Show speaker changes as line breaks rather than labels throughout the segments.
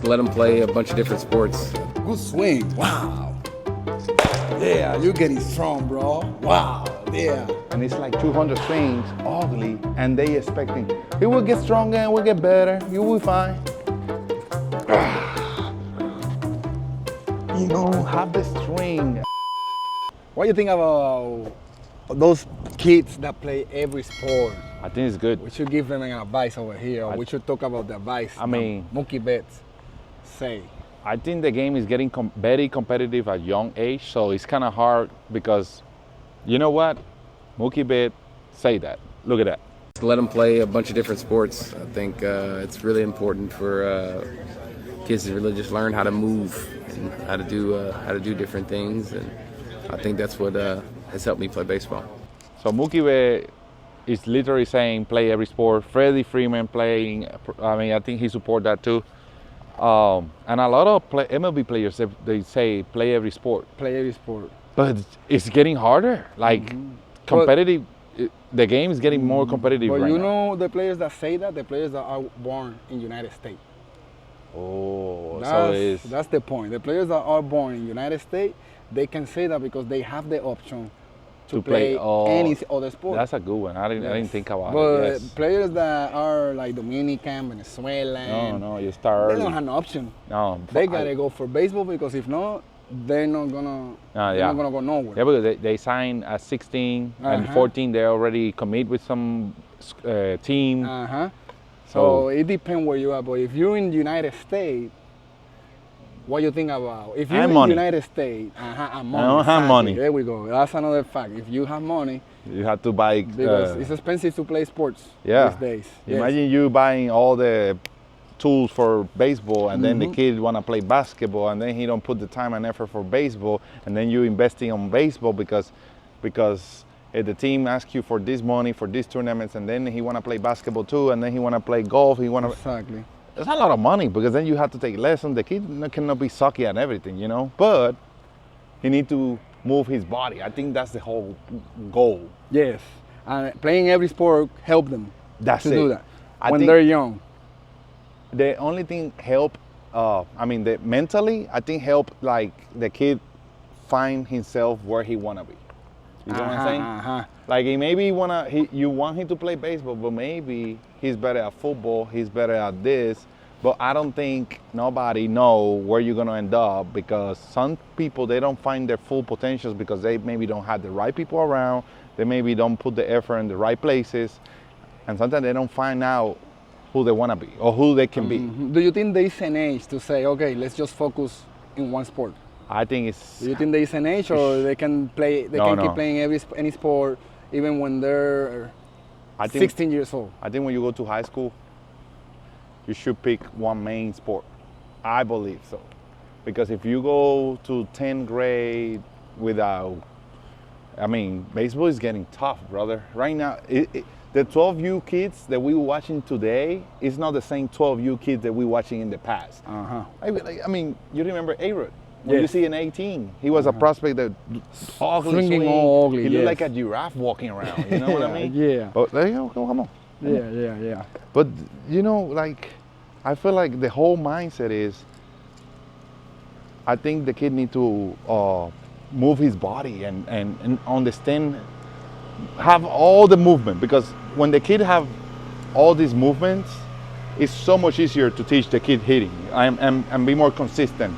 Let them play a bunch of different sports.
Good swing. Wow. Yeah, you're getting strong, bro. Wow. Yeah.
And it's like 200 swings, ugly, and they expecting, he will get stronger and will get better, you will be fine. You know, have the swing.
What do you think about those kids that play every sport?
I think it's good.
We should give them an advice over here. Or we should talk about the advice.
I mean,
Mookie Betts say.
I think the game is getting very competitive at young age, so it's kind of hard because, you know what? Mookie Betts say that. Look at that.
Let them play a bunch of different sports. I think it's really important for kids to really just learn how to move and how to do different things. And I think that's what has helped me play baseball.
So Mookie Betts is literally saying play every sport. Freddie Freeman playing, I mean, I think he support that too. And a lot of MLB players, they say play every sport.
Play every sport.
But it's getting harder. Like competitive, the game is getting more competitive
but
right
you
now.
know the players that say that, the players that are born in United States.
Oh,
That's the point. The players that are born in United States, they can say that because they have the option to play any other sport.
That's a good one. I didn't think about
but
it. Yes.
Players that are like Dominican, Venezuelan,
No, you start
they
early.
don't have an option.
No,
They gotta go for baseball because if not, they're not gonna go nowhere.
Yeah, because they sign at 16 and 14. They already commit with some team.
So it depends where you are. But if you're in the United States, what you think about? If you're in the United States, and money.
I don't have money.
There we go. That's another fact. If you have money,
you have to buy.
Because it's expensive to play sports these days.
Imagine you buying all the tools for baseball, and then the kid want to play basketball, and then he don't put the time and effort for baseball, and then you investing on baseball because if the team asks you for this money for these tournaments, and then he want to play basketball too, and then he want to play golf,
Exactly.
It's a lot of money because then you have to take lessons. The kid cannot be sucky at everything, you know. But he need to move his body. I think that's the whole goal.
Yes, and playing every sport help them do that when they're young.
The only thing help, mentally, I think help like the kid find himself where he wanna be. You know what I'm saying? Like you want him to play baseball, but maybe he's better at football, he's better at this. But I don't think nobody know where you're gonna end up because some people, they don't find their full potentials because they maybe don't have the right people around, they maybe don't put the effort in the right places, and sometimes they don't find out who they wanna be or who they can be.
Do you think there is an age to say, okay, let's just focus in one sport?
I think it's.
Do you think there is an age, or they can play? They can keep playing any sport, even when they're 16 years old.
I think when you go to high school, you should pick one main sport. I believe so, because if you go to 10th grade without, baseball is getting tough, brother. Right now, the 12U kids that we're watching today is not the same 12U kids that we're watching in the past. You remember A-Rod? When you see an 18, he was a prospect that ugly swing.
All ugly,
he looked like a giraffe walking around. You know what I mean?
Yeah.
But there you go, come on.
Yeah.
But I feel like the whole mindset is, I think the kid need to move his body and understand, have all the movement, because when the kid have all these movements, it's so much easier to teach the kid hitting and be more consistent.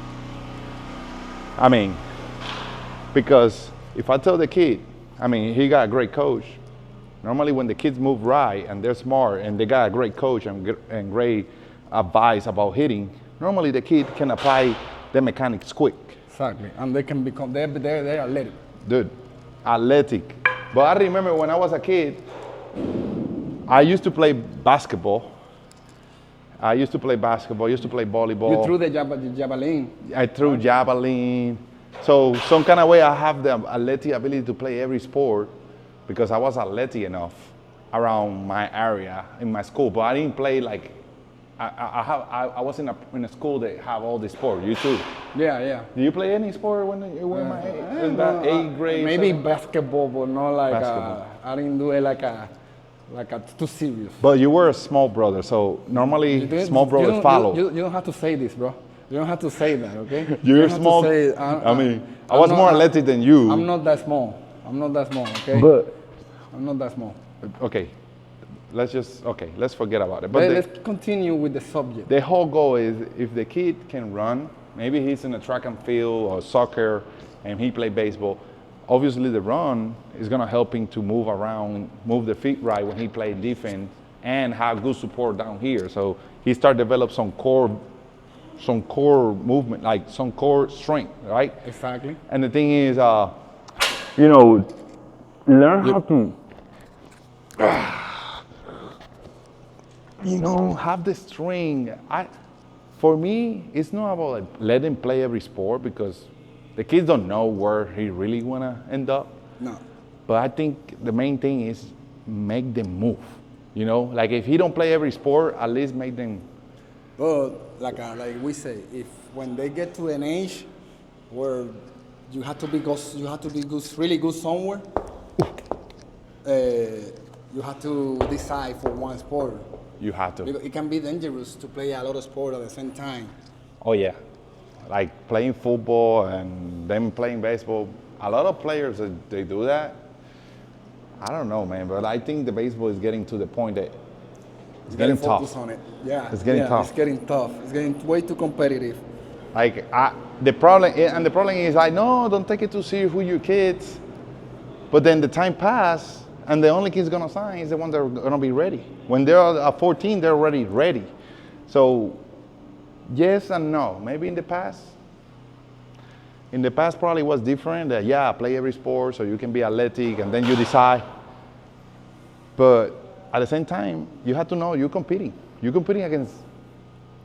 Because if I tell the kid, he got a great coach. Normally when the kids move right and they're smart and they got a great coach and great advice about hitting, normally the kid can apply the mechanics quick.
Exactly, and they can become, they're athletic.
Dude, athletic. But I remember when I was a kid, I used to play basketball. I used to play volleyball.
You threw the javelin.
I threw javelin. So some kind of way I have the athletic ability to play every sport because I was athletic enough around my area in my school. But I didn't play like, I was in a school that have all the sport. You too?
Yeah.
Do you play any sport when you were in that 8th grade?
Maybe basketball, but not like
basketball.
I didn't do it like a like too serious.
But you were a small brother, so normally small brothers follow.
You don't have to say this, bro. You don't have to say that, okay?
You're
you don't
small.
Have to say,
I was more athletic than you.
I'm not that small. I'm not that small, okay?
But
I'm not that small.
Okay, let's forget about it.
But let's continue with the subject.
The whole goal is if the kid can run, maybe he's in a track and field or soccer, and he play baseball. Obviously, the run is gonna help him to move around, move the feet right when he play defense, and have good support down here. So he start develop some core movement, like some core strength, right?
Exactly.
And the thing is, learn how to, have the strength. For me, it's not about like letting play every sport because the kids don't know where he really wanna end up.
No.
But I think the main thing is make them move. Like if he don't play every sport, at least make them.
But like we say, if when they get to an age where you have to be good, really good somewhere, you have to decide for one sport.
You have to.
Because it can be dangerous to play a lot of sport at the same time.
Oh yeah, like playing football and then playing baseball. A lot of players they do that. I don't know, man, but I think the baseball is getting to the point that it's getting tough.
Focus on it. Yeah,
it's getting tough.
It's getting tough. It's getting way too competitive.
Like the problem is like, no, don't take it too serious with your kids. But then the time pass, and the only kids gonna sign is the one that are gonna be ready. When they're 14, they're already ready. So yes and no. Maybe in the past probably was different. That play every sport so you can be athletic, and then you decide. But at the same time, you have to know you're competing. You're competing against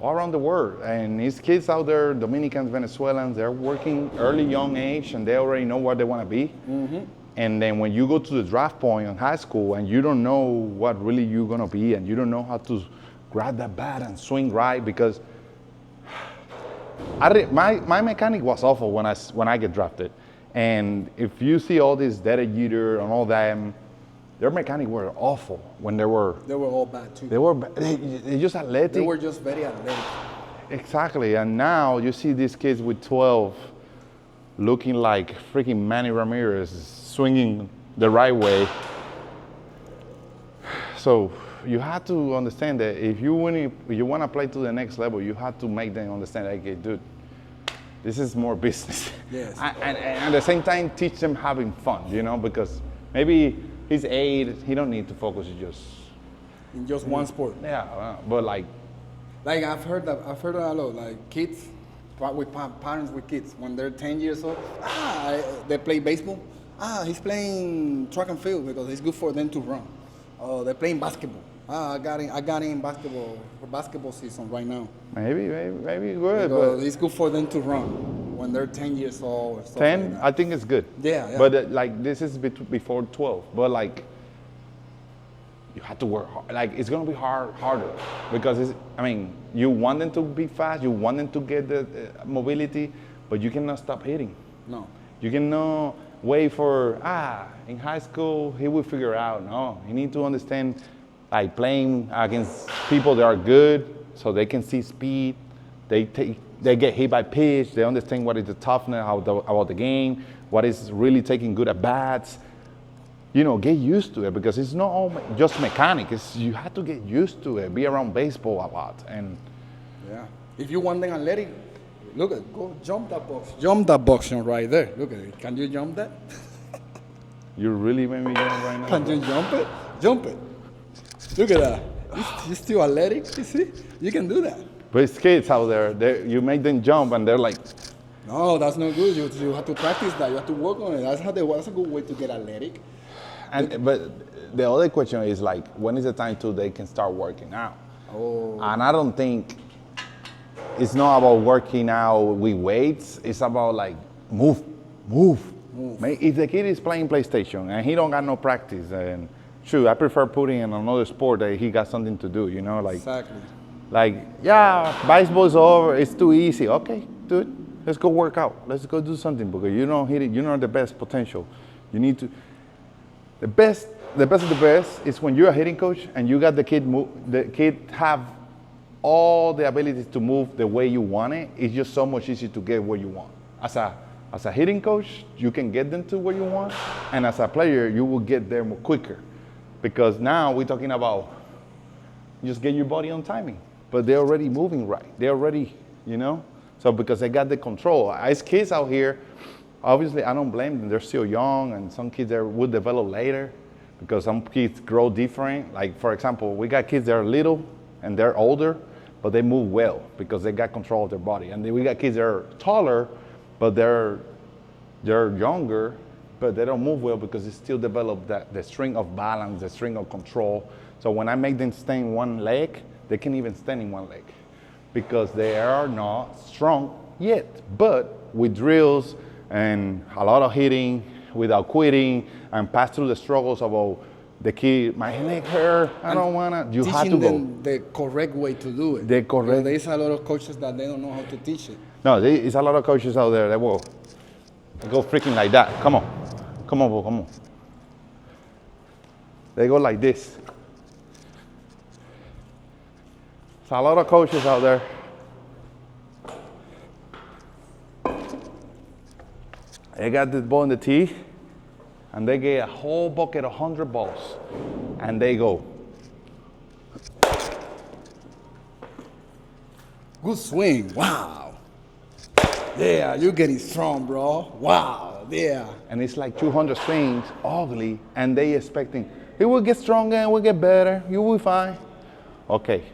all around the world. And these kids out there, Dominicans, Venezuelans, they're working early, young age, and they already know what they want to be. Mm-hmm. And then when you go to the draft point in high school and you don't know what really you're going to be, and you don't know how to grab that bat and swing right, because my mechanic was awful when I get drafted. And if you see all these Derek Jeter and all them, their mechanics were awful when they were
all bad too.
They just athletic.
They were just very athletic.
Exactly. And now you see these kids with 12 looking like freaking Manny Ramirez, swinging the right way. So you have to understand that if you want to play to the next level, you have to make them understand, okay, dude, this is more business.
Yes.
And at the same time, teach them having fun, because maybe he's 8, he don't need to focus
in just one sport.
Yeah, but like
I've heard that a lot. Like kids, with parents with kids, when they're 10 years old, they play baseball. He's playing track and field because it's good for them to run. Oh, they're playing basketball. I got in basketball season right now.
Maybe good,
because it's good for them to run when they're 10 years old. Or
10,
like
I think it's good.
Yeah.
But this is before 12. But you have to work hard. It's gonna be harder because you want them to be fast, you want them to get the mobility, but you cannot stop hitting.
No.
You cannot wait for in high school he will figure out. No, you need to understand. Playing against people that are good, so they can see speed. They get hit by pitch. They understand what is the toughness about the game, what is really taking good at bats. Get used to it because it's not all just mechanics. You have to get used to it. Be around baseball a lot, and
if you want them athletic, go jump that box. Jump that box right there. Look at it. Can you jump that?
You really made me jump right now.
Can you jump it? Jump it. Look at that. You're still athletic, you see? You can do that.
But it's kids out there, you make them jump and they're like...
No, that's not good. You have to practice that. You have to work on it. That's a good way to get athletic.
But the other question is when is the time they can start working out?
Oh.
And I don't think it's not about working out with weights. It's about move. If the kid is playing PlayStation and he don't got no practice, and I prefer putting in another sport that he got something to do,
Exactly.
Baseball's over, it's too easy. Okay, dude, let's go work out. Let's go do something because you don't hit it. You know the best potential. You need to. The best the best of the best is when you're a hitting coach and you got the kid have all the abilities to move the way you want it. It's just so much easier to get where you want. As a hitting coach, you can get them to where you want, and as a player, you will get there more quicker. Because now we're talking about just get your body on timing, but they're already moving right. They're already, so because they got the control. As kids out here, obviously I don't blame them. They're still young, and some kids will develop later because some kids grow different. Like, for example, we got kids that are little and they're older, but they move well because they got control of their body. And then we got kids that are taller, but they're younger, but they don't move well because they still develop the string of balance, the string of control. So when I make them stand one leg, they can even stand in one leg because they are not strong yet. But with drills and a lot of hitting without quitting and pass through the struggles of the kid, my leg hurt, I don't wanna. You have to
teaching
go.
them the correct way to do it.
The correct.
There's a lot of coaches that they don't know how to teach it.
No, there's a lot of coaches out there that will go freaking like that. Come on, come on. They go like this. There's a lot of coaches out there. They got the ball in the tee, and they get a whole bucket of 100 balls, and they go.
Good swing. Wow. Yeah, you're getting strong, bro. Wow. Yeah.
And it's like 200 swings, ugly, and they expecting, he will get stronger and will get better. You will be fine. Okay.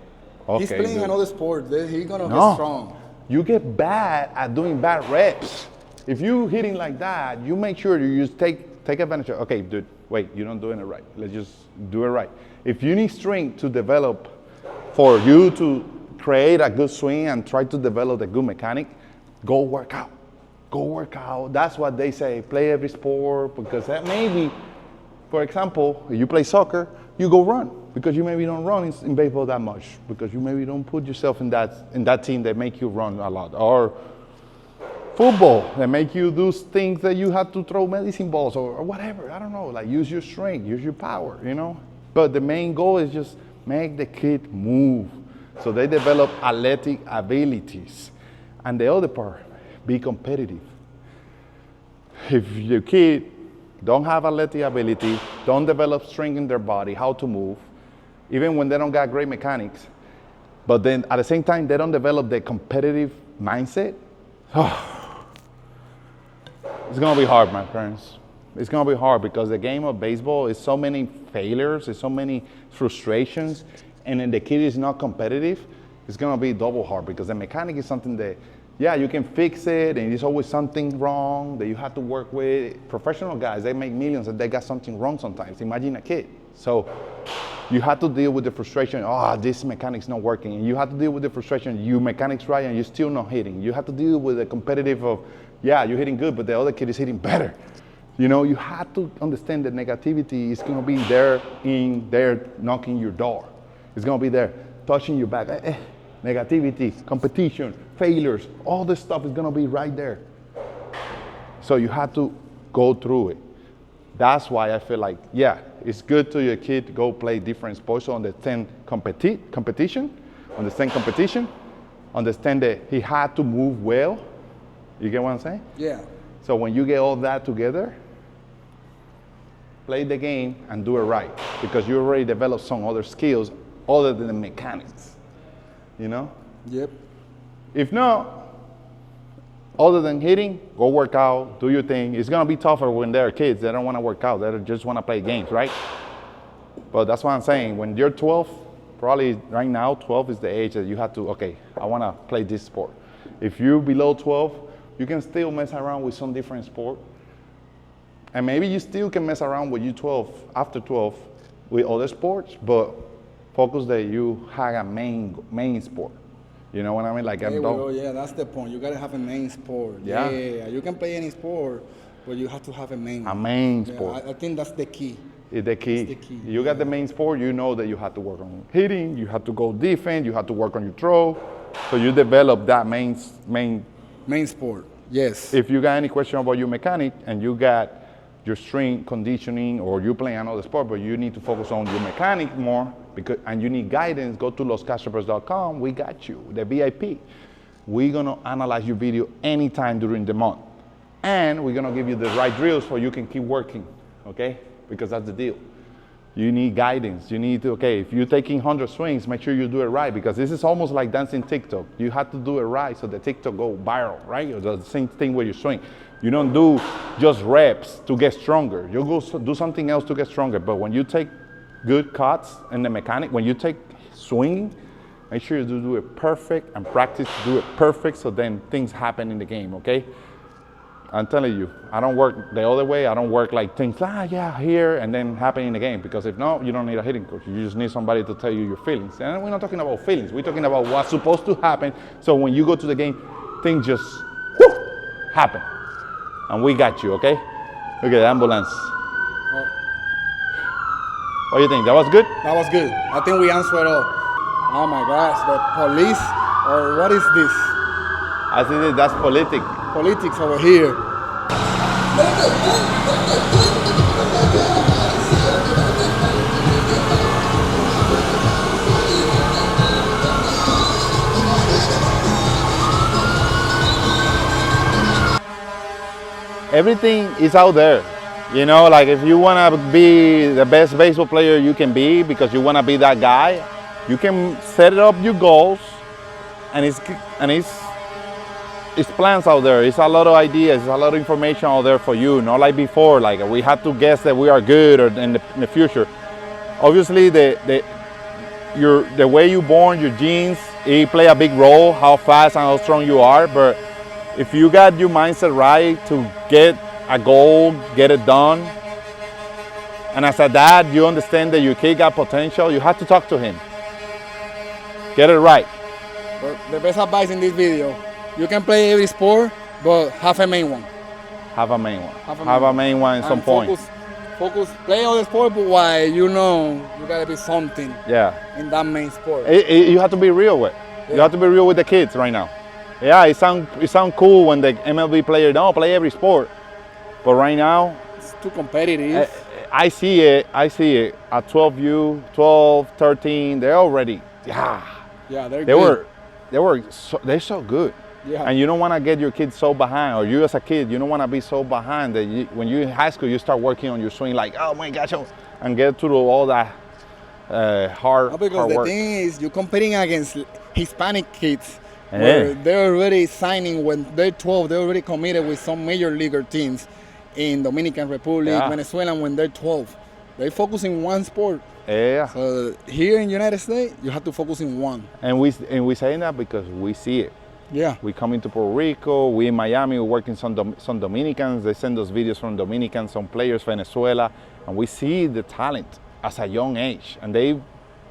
He's playing
dude.
another sport. He's going to
No.
get strong.
You get bad at doing bad reps. If you hitting like that, you make sure you just take advantage of, okay, dude, wait, you're not doing it right. Let's just do it right. If you need strength to develop for you to create a good swing and try to develop a good mechanic, go work out. Go work out. That's what they say. Play every sport because that maybe, for example, if you play soccer, you go run because you maybe don't run in baseball that much because you maybe don't put yourself in that team that make you run a lot. Or football that make you do things that you have to throw medicine balls or whatever. I don't know. Like use your strength, use your power, But the main goal is just make the kid move so they develop athletic abilities. And the other part, be competitive. If your kid don't have athletic ability, don't develop strength in their body, how to move, even when they don't got great mechanics, but then at the same time they don't develop the competitive mindset, it's gonna be hard, my friends. It's gonna be hard because the game of baseball is so many failures, there's so many frustrations, and then the kid is not competitive, it's gonna be double hard because the mechanic is something that, yeah, you can fix it, and there's always something wrong that you have to work with. Professional guys, they make millions and they got something wrong sometimes. Imagine a kid. So you have to deal with the frustration, this mechanic's not working. And you have to deal with the frustration, you mechanic's right and you're still not hitting. You have to deal with the competitive of, yeah, you're hitting good, but the other kid is hitting better. You have to understand that negativity is gonna be there knocking your door. It's gonna be there, touching your back. Negativity, competition, failures, all this stuff is gonna be right there. So you have to go through it. That's why I feel like, yeah, it's good to your kid to go play different sports, so understand competition, understand that he had to move well. You get what I'm saying?
Yeah.
So when you get all that together, play the game and do it right because you already developed some other skills other than the mechanics.
Yep.
If not, other than hitting, go work out, do your thing. It's gonna be tougher when they're kids. They don't wanna work out, they just wanna play games, right? But that's what I'm saying. When you're 12, probably right now, 12 is the age that you have to, okay, I wanna play this sport. If you're below 12, you can still mess around with some different sport. And maybe you still can mess around with after 12, with other sports, but focus that you have a main sport. You know what I mean? Like
yeah, that's the point. You gotta have a main sport.
Yeah.
You can play any sport, but you have to have a main.
A main sport.
I think that's the key.
It's the key.
That's the key.
You got the main sport, you know that you have to work on hitting, you have to go defense, you have to work on your throw. So you develop that main
Main sport. Yes.
If you got any question about your mechanic and you got your strength conditioning, or you play another sport, but you need to focus on your mechanic more, and you need guidance, go to loscastropers.com. We got you, the VIP. We're gonna analyze your video anytime during the month. And we're gonna give you the right drills so you can keep working, okay? Because that's the deal. You need guidance. You need to, okay, if you're taking 100 swings, make sure you do it right, because this is almost like dancing TikTok. You have to do it right so the TikTok go viral, right? Or the same thing with your swing. You don't do just reps to get stronger. You go do something else to get stronger. But when you take good cuts in the mechanic, when you take swinging, make sure you do it perfect and practice to do it perfect so then things happen in the game, okay? I'm telling you, I don't work the other way. I don't work like things, here, and then happen in the game. Because if not, you don't need a hitting coach. You just need somebody to tell you your feelings. And we're not talking about feelings. We're talking about what's supposed to happen. So when you go to the game, things just happen. And we got you, okay? Look at the ambulance. What do you think? That was good?
That was good. I think we answered all. Oh my gosh, the police, or what is this?
I think that's politics.
Politics over here.
Everything is out there. You know, like if you want to be the best baseball player you can be because you want to be that guy, you can set up your goals, and it's plans out there. It's a lot of ideas. It's a lot of information out there for you. Not like before, like we had to guess that we are good or in the future. Obviously, the way you're born, your genes, it play a big role. How fast and how strong you are. But if you got your mindset right to get a goal, get it done, and as a dad, you understand that your kid got potential. You have to talk to him. Get it right.
But the best advice in this video: you can play every sport, but have a main one.
Have a main one. Have a main one at some point.
Focus, play all the sport, but why? You gotta be something.
Yeah.
In that main sport.
You have to be real with. Yeah. You have to be real with the kids right now. Yeah, it sound cool when the MLB player don't play every sport, but right now
it's too competitive.
I see it. At 12U, 12, 13, they're already
Yeah, they're
good. They're so good.
Yeah.
And you don't want to get your kids so behind, or you as a kid, you don't want to be so behind that when you're in high school, you start working on your swing like, oh my gosh, and get through all that hard work.
Because the thing is, you're competing against Hispanic kids. Where they're already signing when they're 12, they're already committed with some major leaguer teams in Dominican Republic, Venezuela, when they're 12. They focus in one sport.
Yeah.
So here in United States, you have to focus in one.
And we saying that because we see it.
Yeah.
We come into Puerto Rico, we in Miami, we're working some Dominicans. They send us videos from Dominicans, some players, Venezuela, and we see the talent as a young age. And they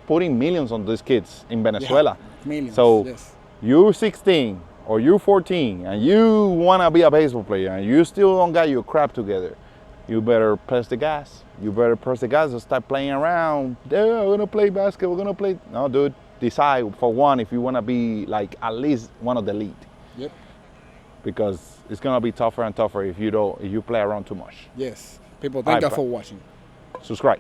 putting millions on these kids in Venezuela.
Yeah, millions,
so
yes.
You're 16 or you're 14 and you want to be a baseball player and you still don't got your crap together, you better press the gas. You better press the gas and start playing around. Yeah, we're going to play basketball, we're going to play. No, dude, decide for one if you want to be like at least one of the lead.
Yep.
Because it's going to be tougher and tougher if you play around too much.
Yes. People, thank you for watching.
Subscribe.